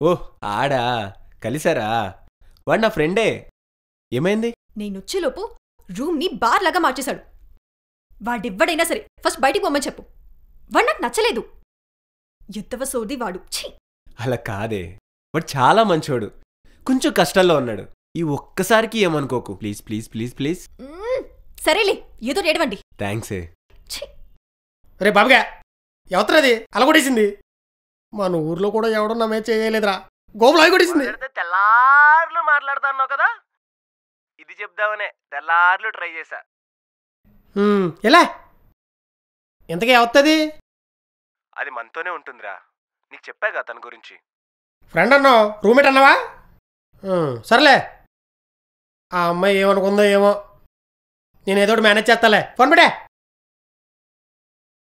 ఓహ్ ఆడా కలిసారా? వాడు నా ఫ్రెండే. ఏమైంది? నేనొచ్చేలోపు రూమ్ని బార్ లాగా మార్చేశాడు. వాడెవ్వడైనా సరే ఫస్ట్ బయటికి పోమని చెప్పు. వాడు నాకు నచ్చలేదు. ఎద్దవ సోది వాడు. ఛీ! అలా కాదే, వాడు చాలా మంచోడు. కొంచెం కష్టాల్లో ఉన్నాడు. ఈ ఒక్కసారికి ఏమనుకోకు ప్లీజ్ ప్లీజ్ ప్లీజ్ ప్లీజ్. సరేలే, ఏదో ఏడవండి. థ్యాంక్సే. రే బాబుగా, ఎవతరది అలా కొట్టేసింది? మన ఊర్లో కూడా ఎవడో నా మీద చేయలేదురా. గోపులు అవి కొట్టేసింది. తెల్లార్లు మాట్లాడుతున్నావు కదా, ఇది చెప్దామనే తెల్లార్లు ట్రై చేశా. ఎలా ఇంతకీ అవుతుంది? అది మనతోనే ఉంటుందిరా, నీకు చెప్పాగా తన గురించి. ఫ్రెండ్ అన్నావు, రూమ్మేట్ అన్నావా? సర్లే, ఆ అమ్మాయి ఏమనుకుందో ఏమో, నేను ఏదో మేనేజ్ చేస్తాలే. ఫోన్ పెట్టే.